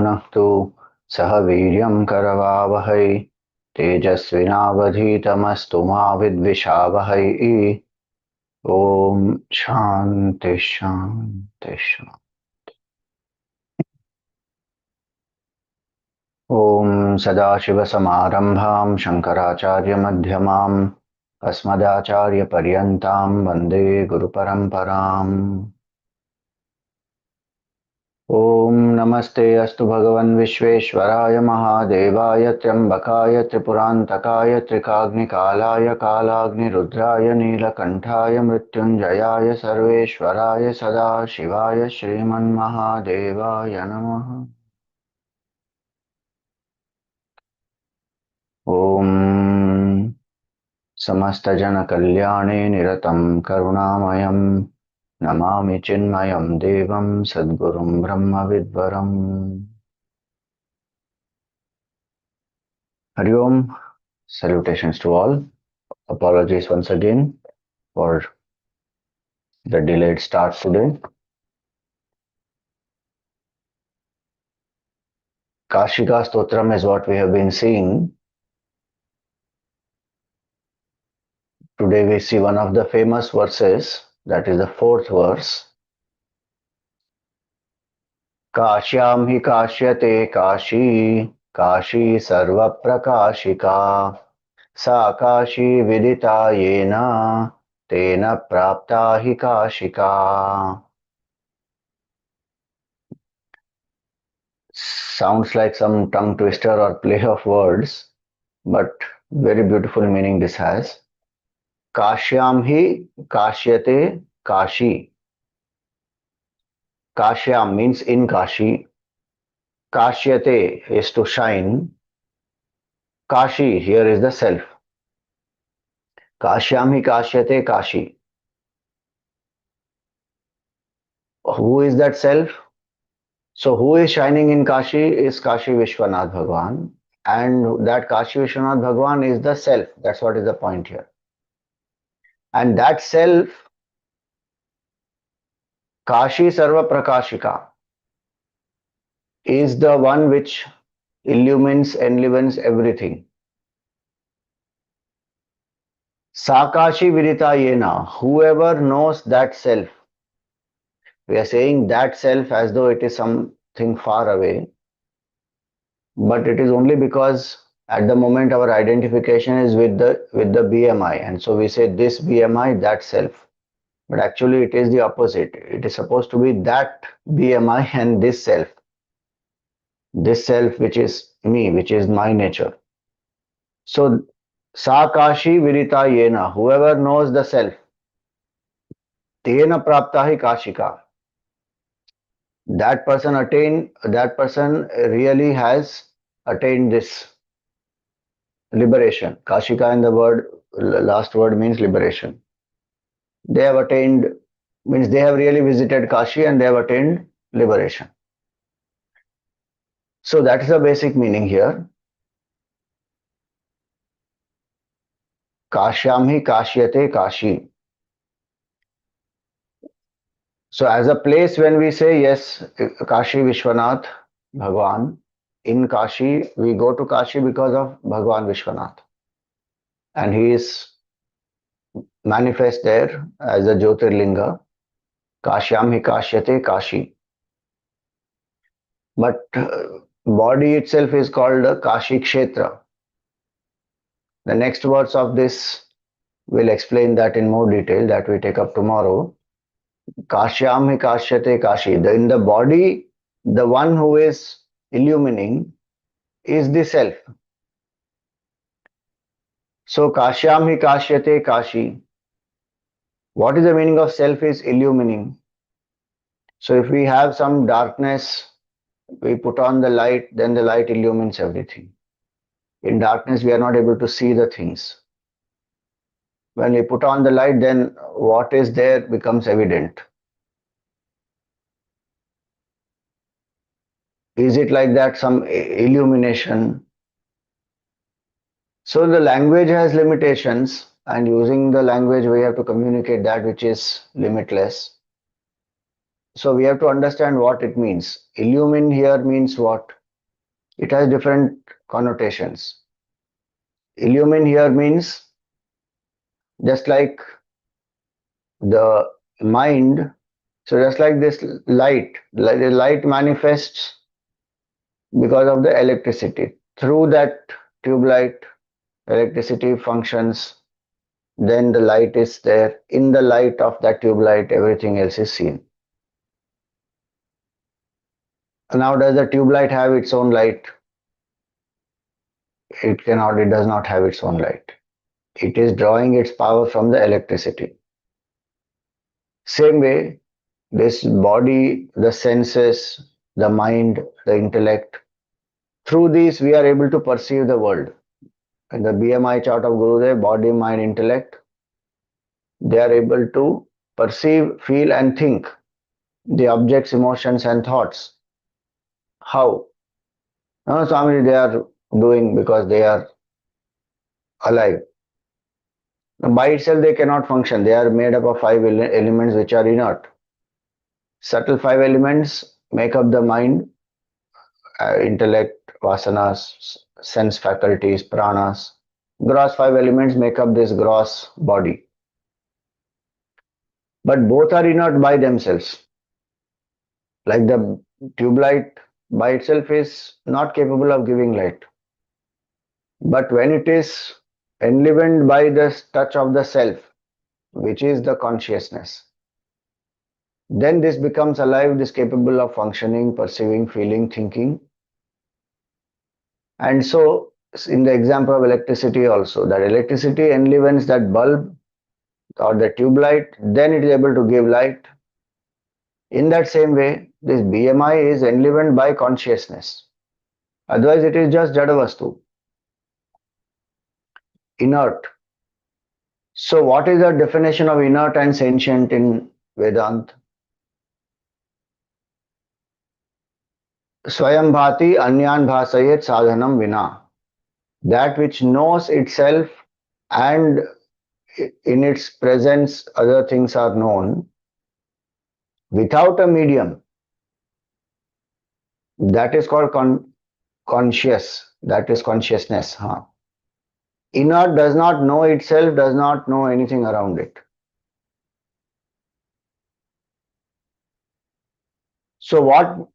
भुनक्तु सह वीर्यं करवावहै तेजस्विनावधीतमस्तु मा विद्विषावहै। ओम शांति शांति शांति। ओम सदाशिवसमारंभां शंकराचार्यमध्यमाम् अस्मदाचार्यपर्यन्तां वन्दे गुरुपरम्पराम्। ओम नमस्ते अस्तु भगवन् विश्वेश्वराय महादेवाय त्र्यंबकाय त्रिपुरान्तकाय त्रिकाग्निकालाय कालाग्निरुद्राय नीलकण्ठाय मृत्युञ्जयाय सर्वेश्वराय सदाशिवाय श्रीमन्महादेवाय नमः। ओम समस्तजनकल्याणे निरतं करुणामयं नमामि चिन्मयं देवं सद्गुरुं ब्रह्मविद्वरम्। Hari Om, salutations to all. Apologies once again for the delayed start today. Kashika Stotram is what we have been seeing. Today we see one of the famous verses, that is the fourth verse. काश्यां हि काश्यते काशी काशी सर्वप्रकाशिका सा Kashi viditā yena tena प्राप्ता हि Kashika. Sounds like some tongue twister or play of words, but very beautiful meaning this has. Kashyam hi kashyate kashi. Kashyam means in Kashi. Kashyate is to shine. Kashi here is the self. Kashyam hi kashyate kashi. Who is that self? So who is shining in Kashi is Kashi Vishwanath Bhagwan, and that Kashi Vishwanath Bhagwan is the self. That's what is the point here. And that self, Kashi sarva-prakāshika, is the one which illumines, enlivens everything. Sa Kashi viditā yena, whoever knows that self. We are saying that self as though it is something far away, but it is only because at the moment our identification is with the BMI, and so we say this BMI, that self. But actually it is the opposite. It is supposed to be that BMI and this self which is me, which is my nature. So Sa Kashi viditā yena, whoever knows the self, tena prapta hi kāshika, that person really has attained this liberation. Kashika in the last word means liberation. They have attained, means they have really visited Kashi and they have attained liberation. So that is the basic meaning here. Kashyam hi kashyate kashi. So as a place, when we say yes, Kashi Vishwanath Bhagwan, in Kashi, we go to Kashi because of Bhagwan Vishwanath. And he is manifest there as a Jyotirlinga. Kashyam hi kashyate kashi. But body itself is called a Kashi Kshetra. The next verse of this will explain that in more detail, that we take up tomorrow. Kashyam hi kashyate kashi. In the body, the one who is illumining is the self. So Kashyam hi kashyate kashi. What is the meaning of self is illumining. So if we have some darkness, we put on the light, then the light illumines everything. In darkness, we are not able to see the things. When we put on the light, then what is there becomes evident. Is it like that, some illumination? So the language has limitations, and using the language we have to communicate that which is limitless. So we have to understand what it means. Illumine here means what? It has different connotations. Illumine here means just like the mind. So just like this light, like the light manifests because of the electricity. Through that tube light, electricity functions, then the light is there. In the light of that tube light, everything else is seen. Now, does the tube light have its own light? It cannot, it does not have its own light. It is drawing its power from the electricity. Same way, this body, the senses, the mind, the intellect, through these we are able to perceive the world. In the BMI chart of Gurudev, body, mind, intellect, they are able to perceive, feel and think the objects, emotions and thoughts. How? No, Swami, they are doing because they are alive. By itself they cannot function. They are made up of five elements which are inert. Subtle five elements make up the mind, intellect, vasanas, sense faculties, pranas. Gross five elements make up this gross body. But both are inert by themselves. Like the tube light by itself is not capable of giving light. But when it is enlivened by the touch of the self, which is the consciousness, then this becomes alive, this capable of functioning, perceiving, feeling, thinking. And so, in the example of electricity also, that electricity enlivens that bulb or the tube light, then it is able to give light. In that same way, this BMI is enlivened by consciousness. Otherwise, it is just Jadavastu, inert. So, what is the definition of inert and sentient in Vedanta? Swayam bhati anyan bhasayet sadhanam vina. That which knows itself and in its presence other things are known without a medium. That is called conscious. That is consciousness. Inert does not know itself, does not know anything around it. So what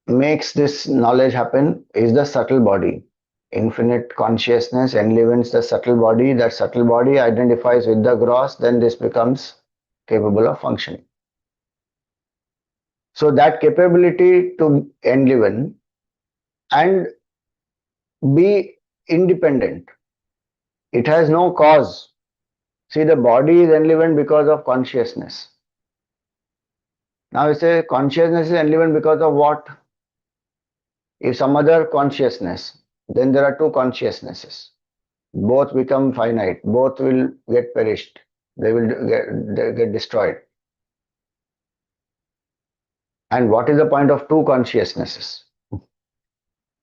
makes this knowledge happen is the subtle body. Infinite consciousness enlivens the subtle body. That subtle body identifies with the gross, then this becomes capable of functioning. So that capability to enliven and be independent, it has no cause. See, the body is enlivened because of consciousness. Now we say consciousness is enlivened because of what? If some other consciousness, then there are two consciousnesses. Both become finite, both will get perished, they will get destroyed. And what is the point of two consciousnesses?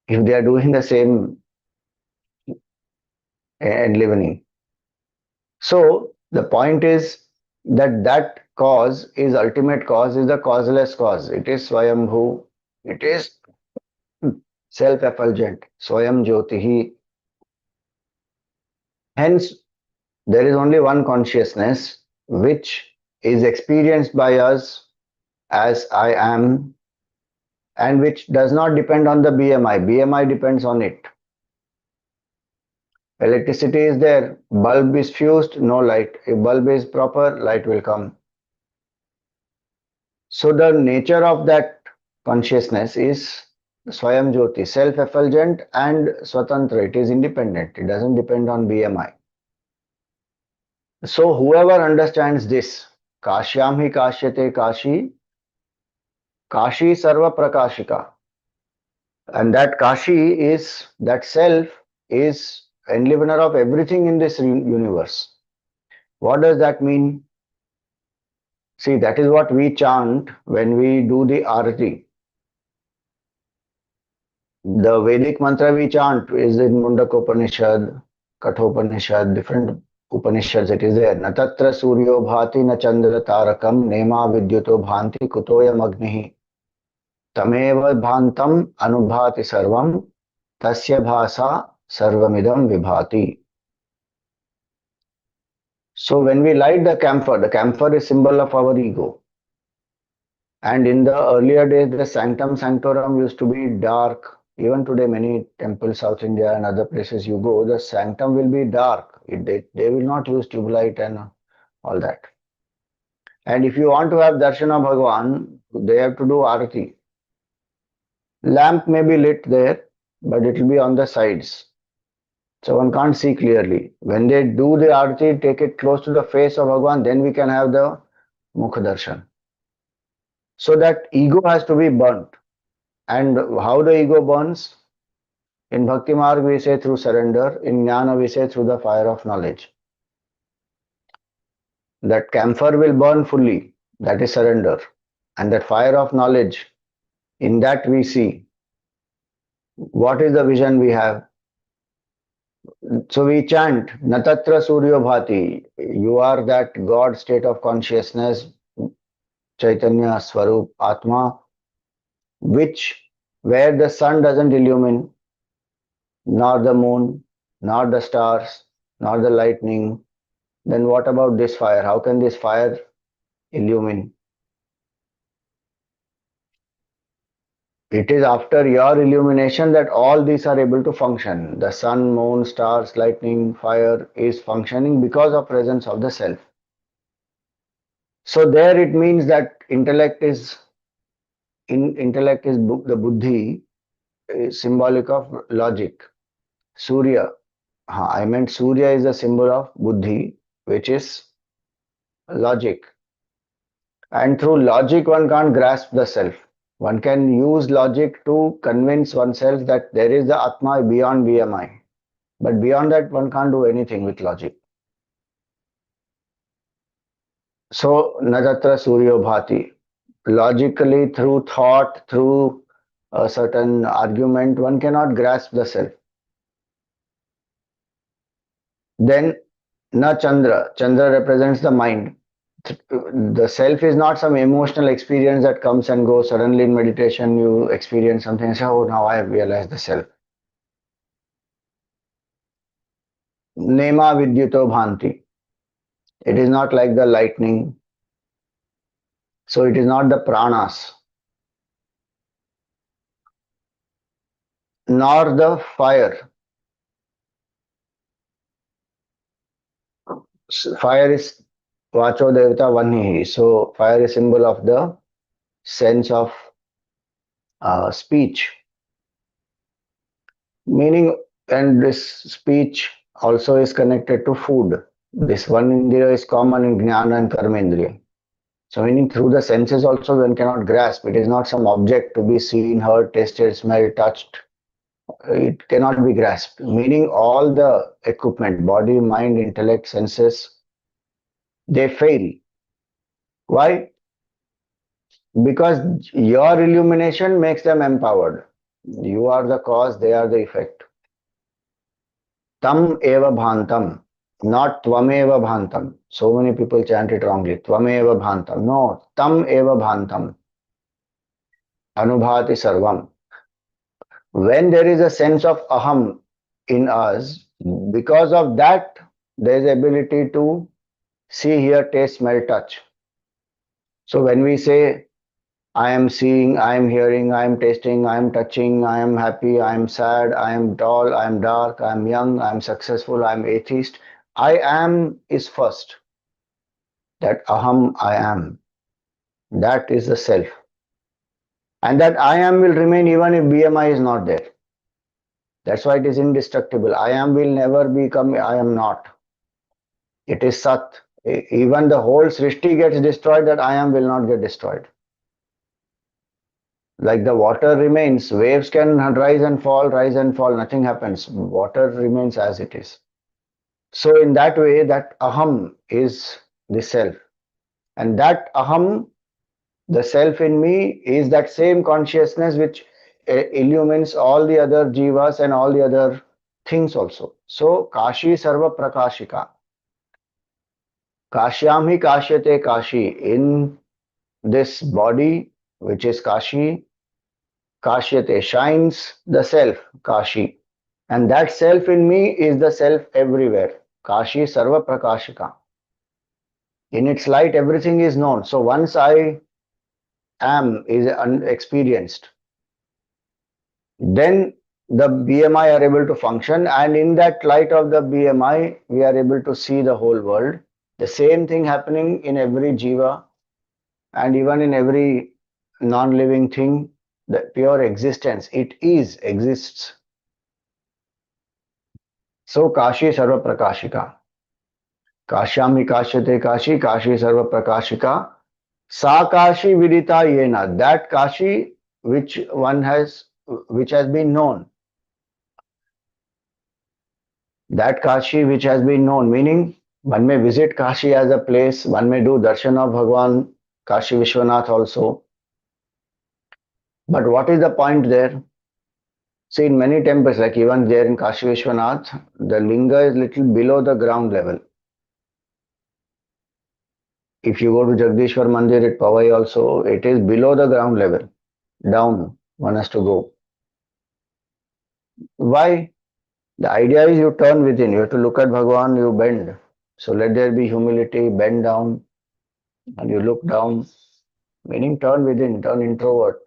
If they are doing the same enlivening. So the point is that that cause is ultimate cause, is the causeless cause. It is Swayambhu, it is self-effulgent, Swayam Jyotihi. Hence, there is only one consciousness which is experienced by us as I am and which does not depend on the BMI. BMI depends on it. Electricity is there, bulb is fused, no light. If bulb is proper, light will come. So the nature of that consciousness is Swayam Jyoti, self-effulgent and Swatantra. It is independent. It doesn't depend on BMI. So whoever understands this, Kashyam hi kashyate Kāśī, Kāśī sarva-prakāshika. And that Kāśī is, that self is enlivener of everything in this universe. What does that mean? See, that is what we chant when we do the arati. The Vedic mantra we chant is in Mundakopanishad, Kathopanishad, different Upanishads it is there. Na tatra suryo bhati na chandra tarakam nema vidyuto bhanti kutoyam agnihi tameva bhantam anubhati sarvam tasya bhasa sarvamidam vibhati. So when we light the camphor is symbol of our ego. And in the earlier days, the sanctum sanctorum used to be dark. Even today, many temples, South India and other places you go, the sanctum will be dark. They will not use tube light and all that. And if you want to have darshan of Bhagavan, they have to do arati. Lamp may be lit there, but it will be on the sides. So one can't see clearly. When they do the arati, take it close to the face of Bhagavan, then we can have the mukha darshan. So that ego has to be burnt. And how the ego burns? In Bhakti Marg we say through surrender, in Jnana we say through the fire of knowledge. That camphor will burn fully, that is surrender. And that fire of knowledge, in that we see. What is the vision we have? So we chant, Natatra Suryo Bhati, you are that God state of consciousness, Chaitanya, Swarup, Atma, where the sun doesn't illumine, nor the moon, nor the stars, nor the lightning, then what about this fire? How can this fire illumine? It is after your illumination that all these are able to function. The sun, moon, stars, lightning, fire is functioning because of presence of the self. So there it means that intellect is the buddhi, is symbolic of logic. Surya, I meant Surya is a symbol of buddhi, which is logic. And through logic one can't grasp the self. One can use logic to convince oneself that there is the Atma beyond BMI. But beyond that, one can't do anything with logic. So, Natatra Suryo Bhati. Logically, through thought, through a certain argument, one cannot grasp the self. Then, Na Chandra. Chandra represents the mind. The self is not some emotional experience that comes and goes. Suddenly in meditation you experience something and say, oh, now I have realized the self. Nema vidyuto bhanti. It is not like the lightning. So it is not the pranas. Nor the fire. Fire is vacho devata vannihi. So fire is symbol of the sense of speech. Meaning, and this speech also is connected to food. This one indriya is common in jnana and karmendriya. So meaning through the senses also one cannot grasp. It is not some object to be seen, heard, tasted, smelled, touched. It cannot be grasped. Meaning all the equipment, body, mind, intellect, senses, they fail. Why? Because your illumination makes them empowered. You are the cause, they are the effect. Tam eva bhantam, not tvameva bhantam. So many people chant it wrongly. Tvameva bhantam. No, tam eva bhantam. Anubhati sarvam. When there is a sense of aham in us, because of that, there is ability to see, hear, taste, smell, touch. So when we say, I am seeing, I am hearing, I am tasting, I am touching, I am happy, I am sad, I am tall, I am dark, I am young, I am successful, I am atheist. I am is first. That aham, I am. That is the self. And that I am will remain even if BMI is not there. That's why it is indestructible. I am will never become I am not. It is Sat. Even the whole Srishti gets destroyed, that I am will not get destroyed. Like the water remains, waves can rise and fall, nothing happens. Water remains as it is. So in that way, that aham is the self. And that aham, the self in me, is that same consciousness which illumines all the other jivas and all the other things also. So Kāśī sarva-prakāshika. Kashyam hi kashyate Kāśī. In this body, which is Kāśī, kashyate shines the self, Kāśī. And that self in me is the self everywhere. Kāśī sarva-prakāshika. In its light, everything is known. So once I am is unexperienced, then the BMI are able to function, and in that light of the BMI, we are able to see the whole world. The same thing happening in every jiva and even in every non-living thing, the pure existence, it exists. So Kāśī sarva-prakāshika. Kāśyam hi kāśyate Kāśī, Kāśī sarva-prakāshika. Sa Kāśī viditā yena. That Kāśī which has been known. That Kāśī which has been known, meaning one may visit Kāśī as a place, one may do darshan of Bhagwan Kāśī Vishwanath also. But what is the point there? See, in many temples, like even there in Kāśī Vishwanath, the linga is little below the ground level. If you go to Jagdishwar Mandir at Powai also, it is below the ground level. Down, one has to go. Why? The idea is you turn within, you have to look at Bhagwan, you bend. So let there be humility, bend down, and you look down, meaning turn within, turn introvert.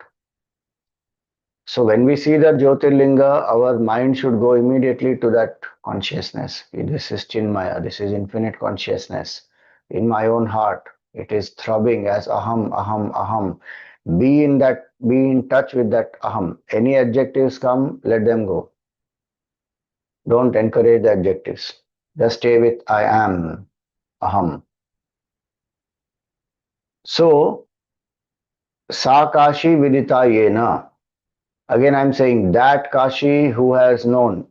So when we see the Jyotirlinga, our mind should go immediately to that consciousness. This is Chinmaya, this is infinite consciousness. In my own heart, it is throbbing as aham, aham, aham. Be in touch with that aham. Any adjectives come, let them go. Don't encourage the adjectives. Just stay with I am, aham. So, sa Kāśī viditā yena. Again, I'm saying that Kāśī who has known.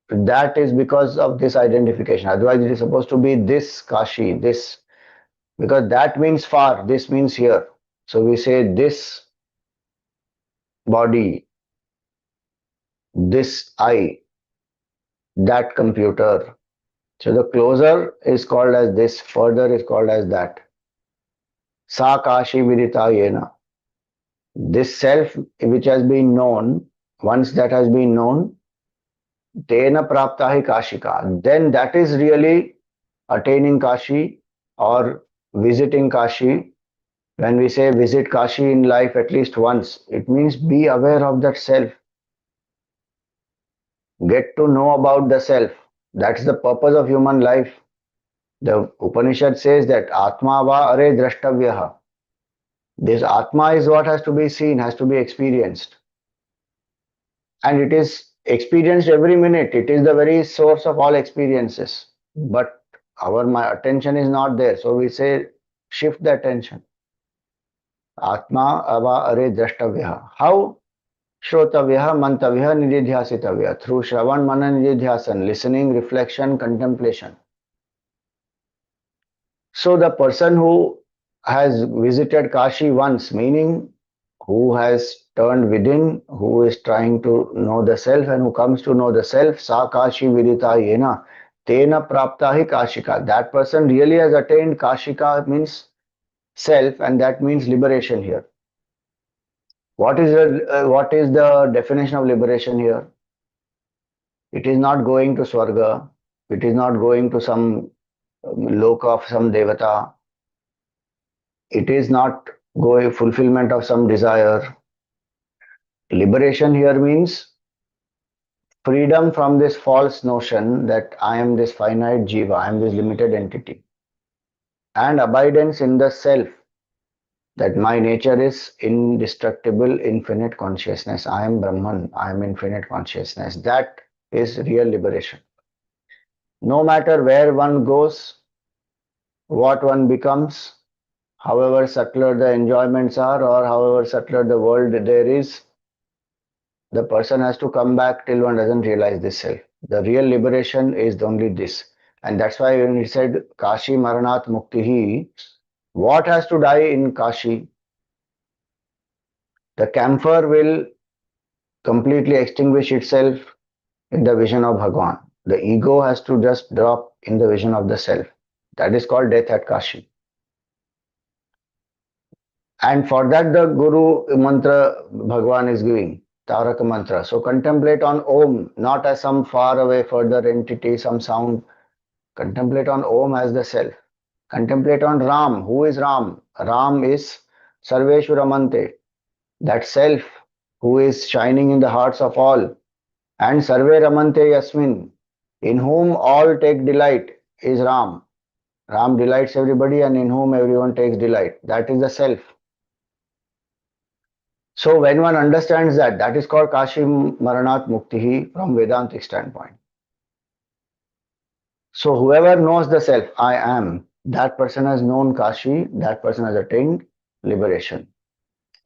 That is because of this identification. Otherwise, it is supposed to be this Kāśī, this. Because that means far, this means here. So we say this body, this I, that computer. So the closer is called as this, further is called as that. Sa Kāśī viditā yena. This self which has been known, once that has been known, tena prapta hi Kāśika. Then that is really attaining Kāśī or visiting Kāśī. When we say visit Kāśī in life at least once, it means be aware of that self. Get to know about the self. That's the purpose of human life. The Upanishad says that Atma va are drashtavyaha. This Atma is what has to be seen, has to be experienced. And it is experienced every minute. It is the very source of all experiences. But my attention is not there. So we say shift the attention. Atma ava are drashtavyaha. How? Shrotavyaha, mantavyaha, nididhyasitavyaha. Through Shravan, mana, nididhyasan, listening, reflection, contemplation. So the person who has visited Kāśī once, meaning who has turned within, who is trying to know the self and who comes to know the self, sa Kāśī viditā yena, tena prapta hi Kāśika. That person really has attained Kāśika, means self, and that means liberation here. What is the definition of liberation here? It is not going to Swarga, it is not going to some loka of some devata, it is not going fulfillment of some desire. Liberation here means freedom from this false notion that I am this finite jiva, I am this limited entity, and abidance in the self, that my nature is indestructible, infinite consciousness. I am Brahman, I am infinite consciousness. That is real liberation. No matter where one goes, what one becomes, however subtler the enjoyments are or however subtler the world there is, the person has to come back till one doesn't realize this self. The real liberation is only this. And that's why when he said Kāśī maranat muktihi, what has to die in Kāśī? The camphor will completely extinguish itself in the vision of Bhagwan. The ego has to just drop in the vision of the self. That is called death at Kashi. And for that the Guru mantra Bhagwan is giving, Taraka mantra. So contemplate on Om, not as some far away further entity, some sound. Contemplate on Om as the self. Contemplate on Ram. Who is Ram? Ram is Sarveshwaramante, that self who is shining in the hearts of all. And Sarve Ramante Yasmin, in whom all take delight, is Ram. Ram delights everybody and in whom everyone takes delight. That is the self. So when one understands that, that is called Kashi Maranat Muktihi from Vedantic standpoint. So whoever knows the self, I am, that person has known Kashi, that person has attained liberation.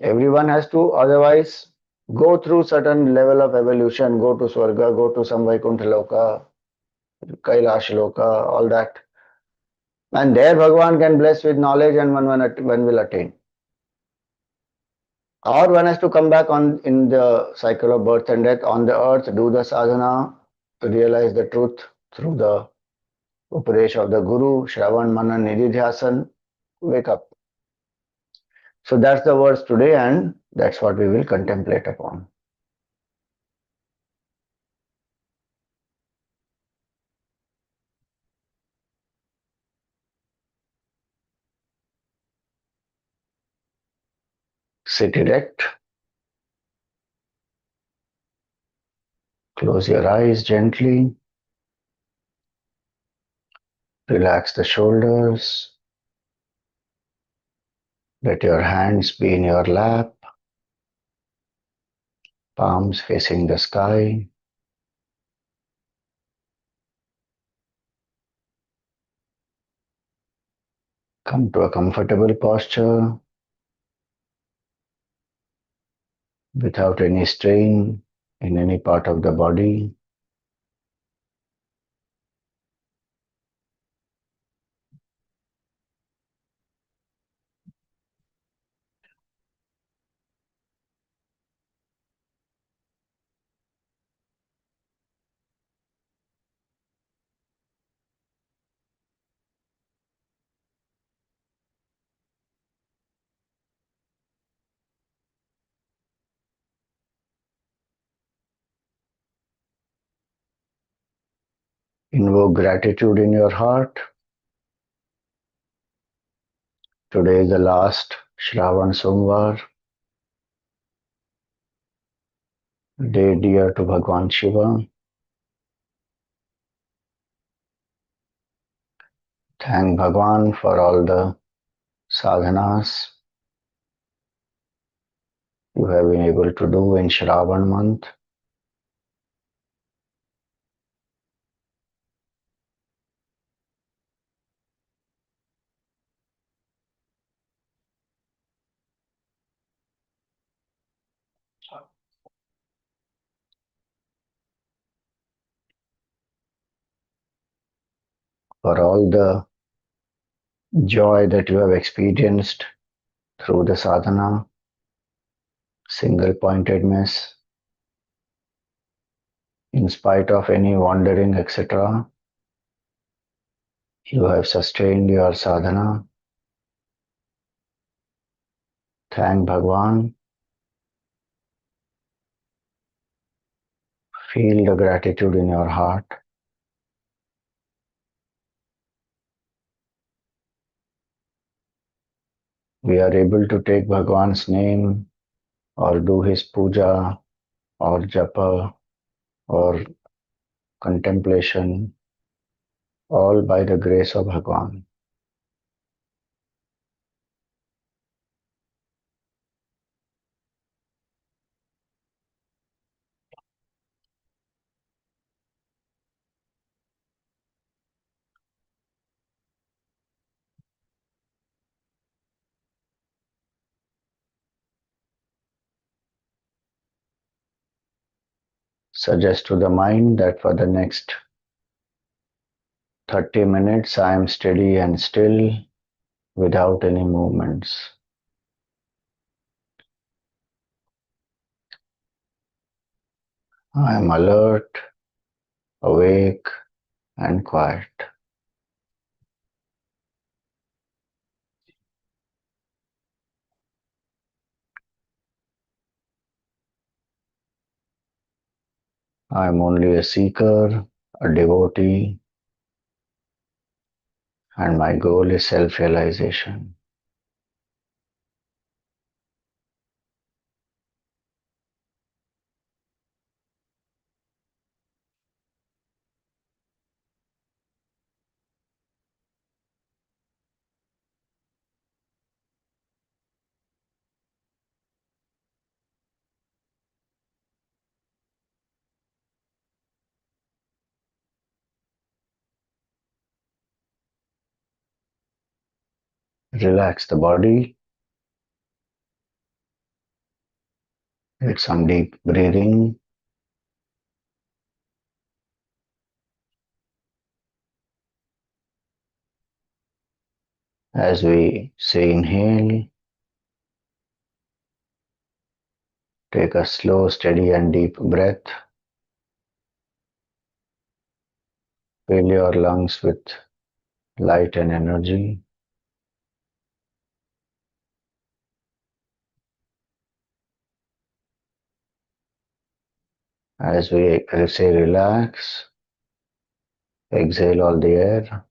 Everyone has to otherwise go through certain level of evolution, go to Swarga, go to some Vaikuntha Loka, Kailash Loka, all that. And there Bhagavan can bless with knowledge and one will attain. Or one has to come back on in the cycle of birth and death on the earth, do the sadhana, realize the truth through the Upadesh of the Guru, Shravan, Manan, Nididhyasan, wake up. So that's the words today and that's what we will contemplate upon. Sit erect. Close your eyes gently. Relax the shoulders. Let your hands be in your lap, palms facing the sky. Come to a comfortable posture without any strain in any part of the body. Invoke gratitude in your heart. Today is the last Shravan Somvar, day dear to Bhagwan Shiva. Thank Bhagwan for all the sadhanas you have been able to do in Shravan month. For all the joy that you have experienced through the sadhana, single pointedness, in spite of any wandering, etc. You have sustained your sadhana. Thank Bhagwan. Feel the gratitude in your heart. We are able to take Bhagwan's name or do his puja or japa or contemplation, all by the grace of Bhagwan. Suggest to the mind that for the next 30 minutes I am steady and still without any movements. I am alert, awake, and quiet. I am only a seeker, a devotee, and my goal is self-realization. Relax the body, get some deep breathing. As we say inhale, take a slow, steady and deep breath. Fill your lungs with light and energy. As we say relax, exhale all the air.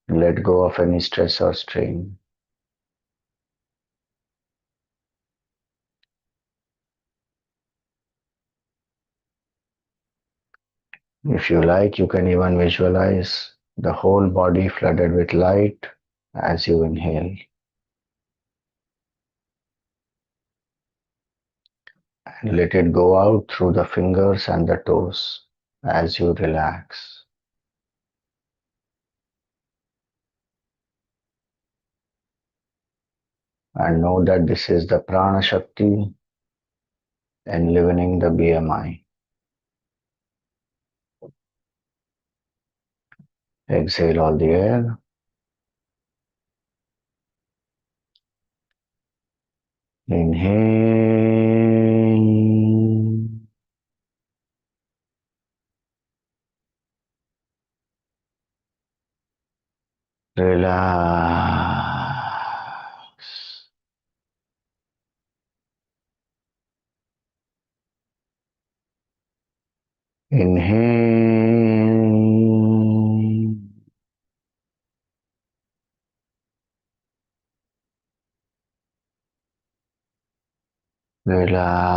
Let go of any stress or strain. If you like, you can even visualize the whole body flooded with light as you inhale. And let it go out through the fingers and the toes as you relax. And know that this is the prana shakti enlivening the BMI. Exhale all the air. Inhale. Relax. Inhale. Relax.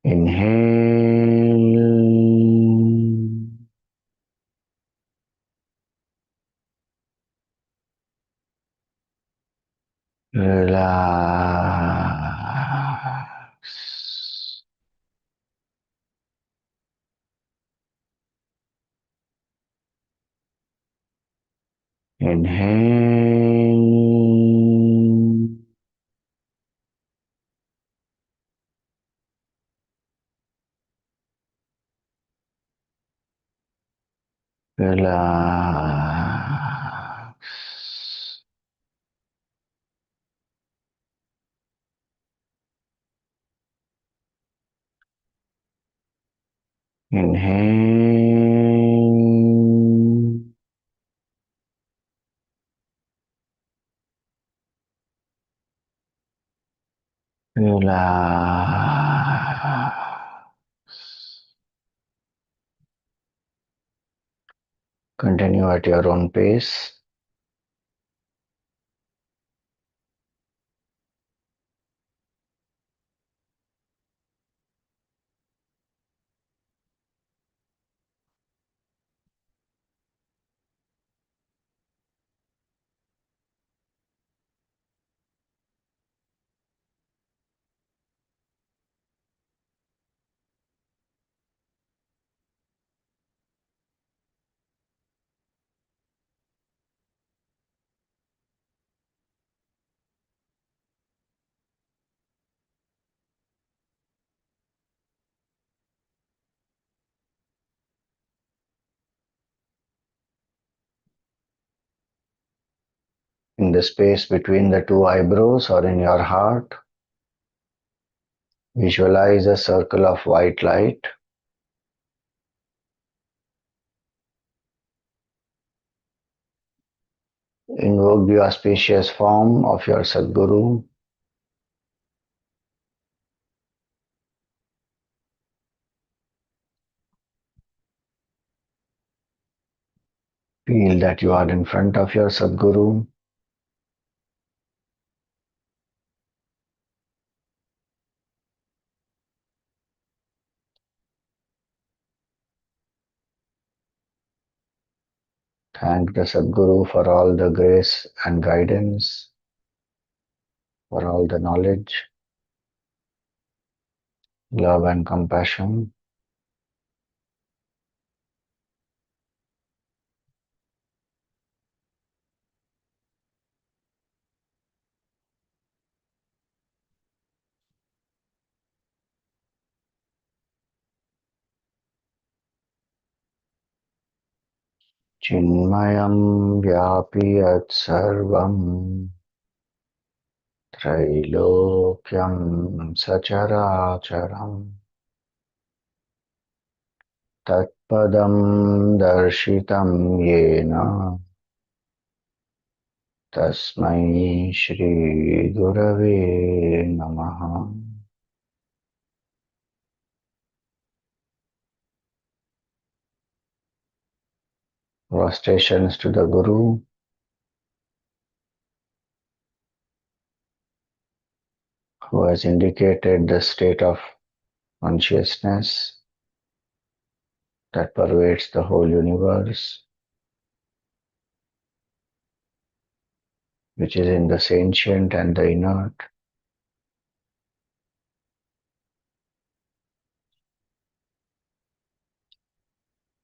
Inhale. Relax. Inhale. Relax. Inhale. Relax. Continue at your own pace. In the space between the two eyebrows or in your heart, visualize a circle of white light. Invoke the auspicious form of your Sadguru. Feel that you are in front of your Sadguru. Thank the Sadguru for all the grace and guidance, for all the knowledge, love and compassion. Chinmayam vyapi yat sarvam trailokyam sacharacharam tatpadam darshitam yena tasmai shri gurave namaha. Prostrations to the Guru. Who has indicated the state of consciousness that pervades the whole universe, which is in the sentient and the inert.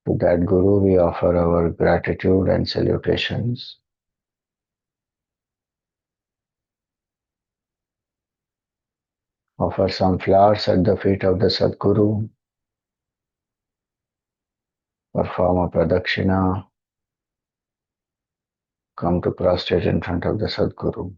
To that Guru we offer our gratitude and salutations. Offer some flowers at the feet of the Sadguru. Perform a pradakshina. Come to prostrate in front of the Sadguru.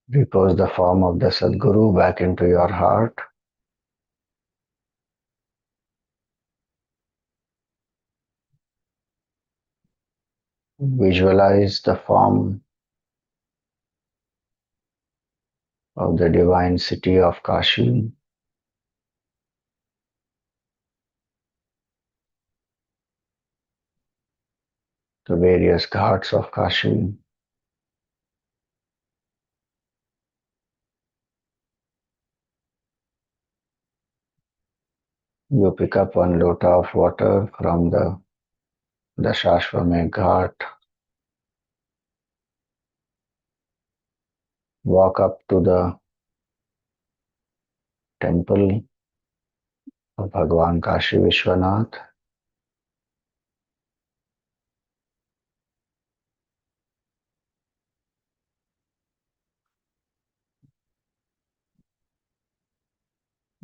Repose the form of the Sadguru back into your heart. Visualize the form of the divine city of Kashi. The various ghats of Kashi. You pick up one lota of water from the Dashashvamedh Ghat. Walk up to the temple of Bhagwan Kashi Vishwanath.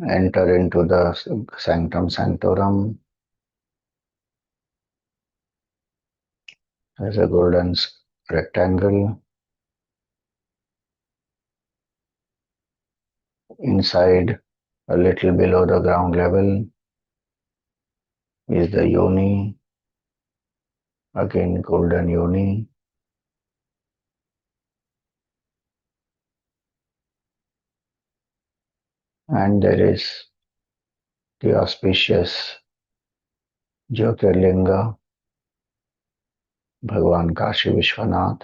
Enter into the sanctum sanctorum. There's a golden rectangle. Inside, a little below the ground level, is the yoni. Again, golden yoni. And there is the auspicious Jyotirlinga, Bhagwan Kashi Vishwanath.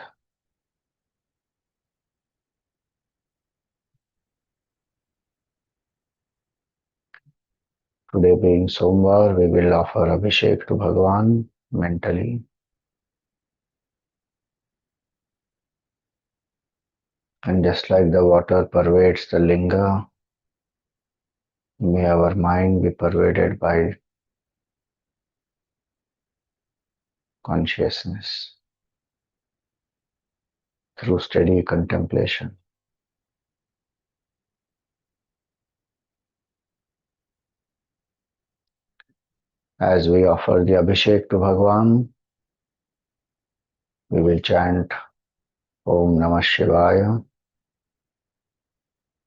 Today being Somvar, we will offer Abhishek to Bhagwan mentally. And just like the water pervades the linga, may our mind be pervaded by consciousness through steady contemplation. As we offer the Abhishek to Bhagwan, we will chant Om Namah Shivaya.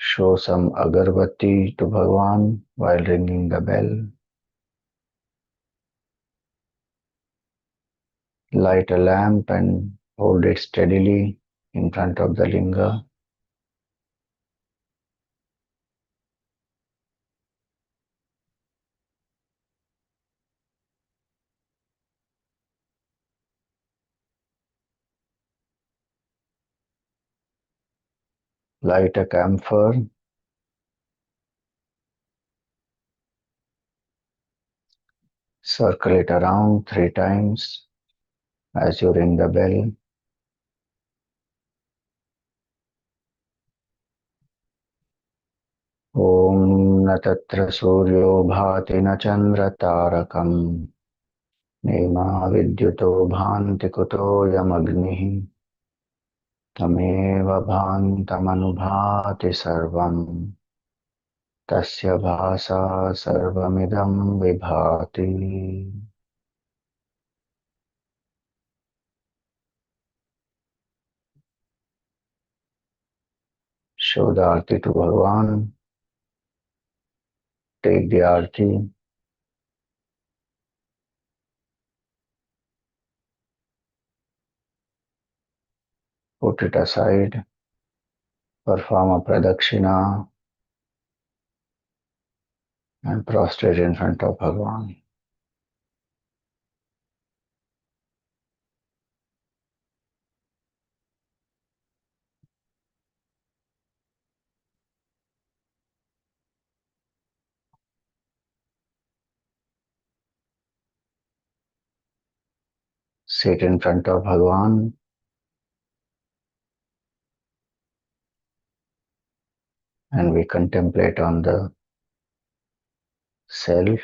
Show some agarbatti to Bhagwan while ringing the bell. Light a lamp and hold it steadily in front of the linga. Light a camphor. Circle it around 3 times as you ring the bell. Om na tatra suryo bhati na chandra tarakam nema vidyuto bhanti kuto yamagnihi tameva bhantamanubhati sarvam tasya bhasa sarvamidam vibhati. Show the arti to Bhagwan. Take the arti. Put it aside. Perform a pradakshina and prostrate in front of Bhagwan. Sit in front of Bhagwan and we contemplate on the self.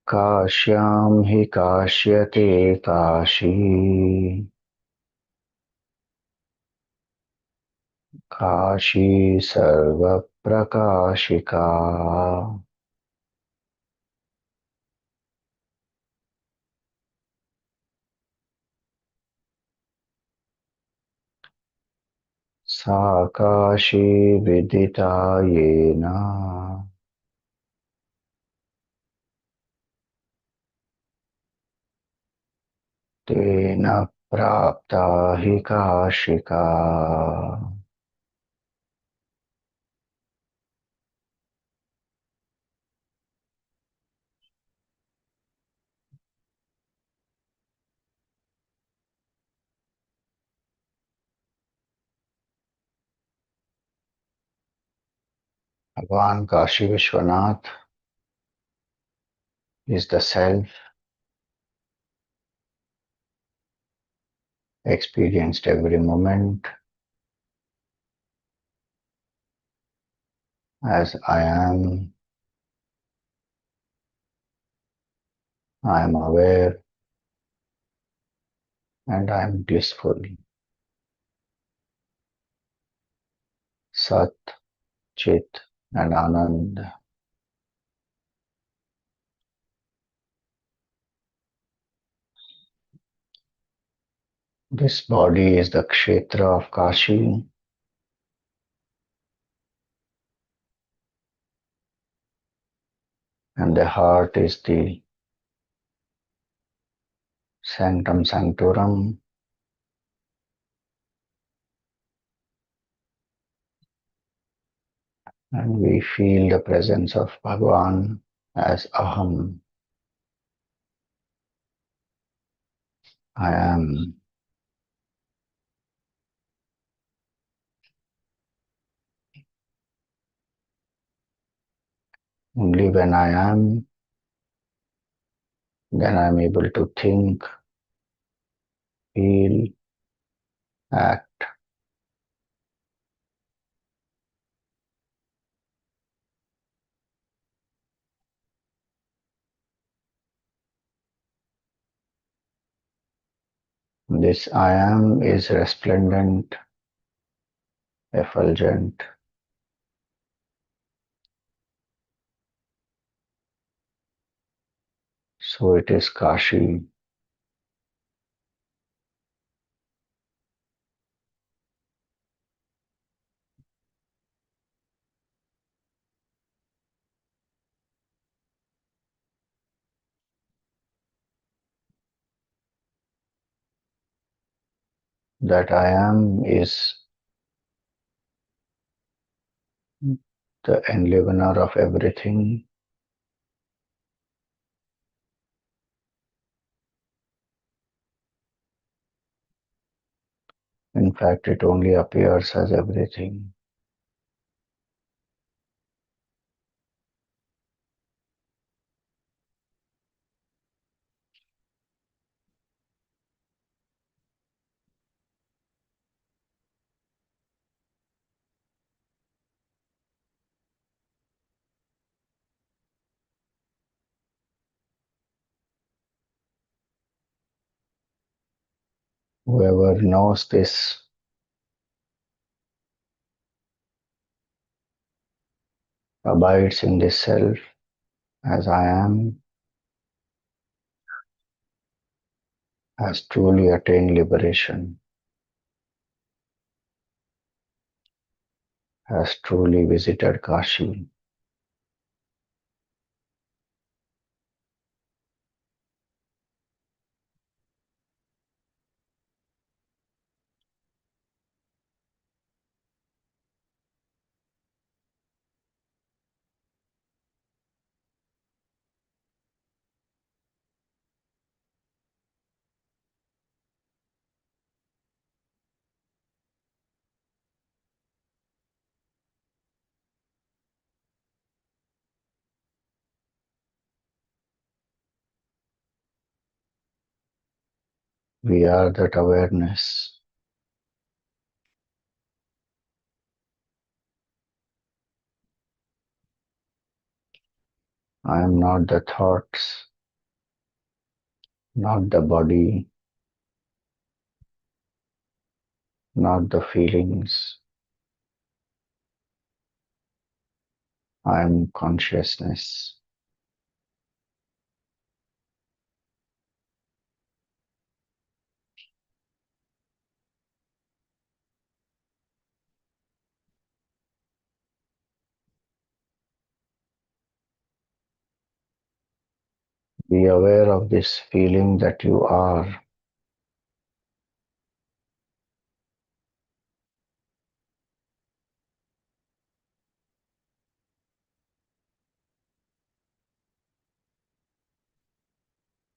काश्यां हि काश्यते काशी काशी सर्वप्रकाशिका सा काशी विदिता येन तेन प्राप्ता हि Kashika. Bhagwan Kashi Vishwanath is the self experienced every moment as I am aware, and I am blissful. Sat, Chit, and Anand. This body is the kshetra of Kashi, and the heart is the sanctum sanctorum. And we feel the presence of Bhagwan as Aham. I am. Only when I am, then I am able to think, feel, act. This I am is resplendent, effulgent. So it is Kashi. that I am is the enlivener of everything. In fact, it only appears as everything. Whoever knows this abides in this self as I am has truly attained liberation, has truly visited Kashi. We are that awareness. I am not the thoughts, not the body, not the feelings. I am consciousness. Be aware of this feeling that you are.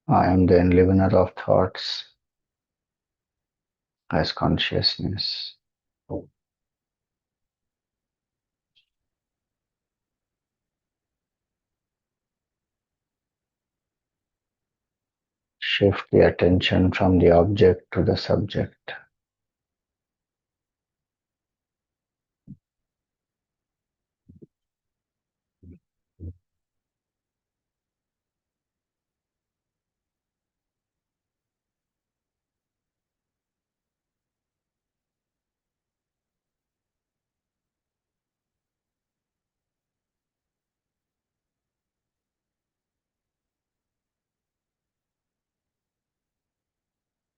I am the enlivener of thoughts as consciousness. Shift the attention from the object to the subject.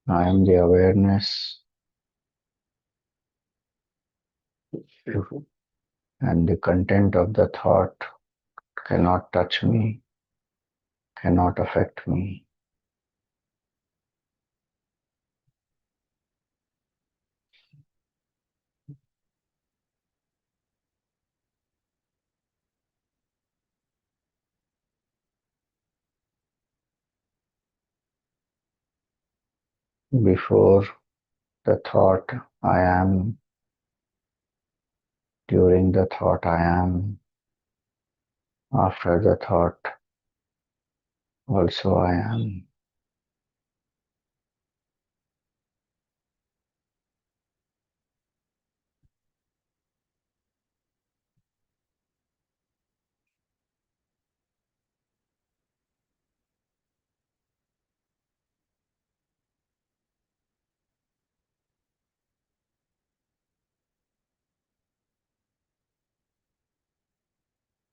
I am the awareness and the content of the thought cannot touch me, cannot affect me. Before the thought, I am. During the thought, I am. After the thought, also I am.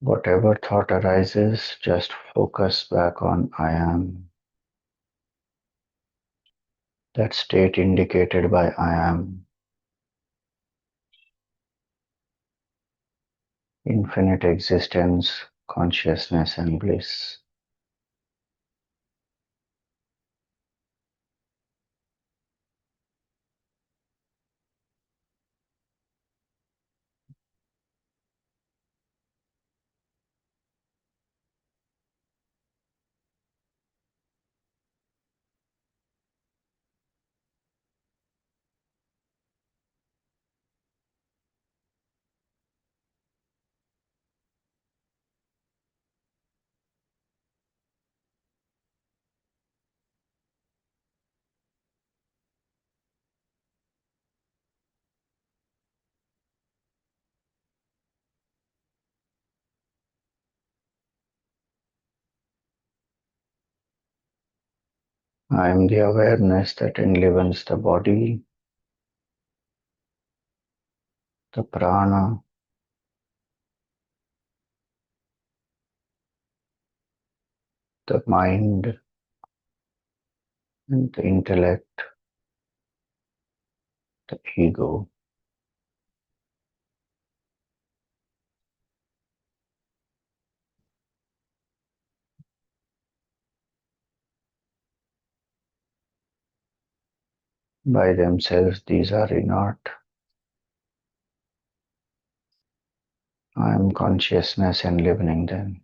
Whatever thought arises, just focus back on I am. That state indicated by I am. Infinite existence, consciousness and bliss. I am the awareness that enlivens the body, the prana, the mind, and the intellect, the ego. By themselves, these are inert. I am consciousness enlivening them.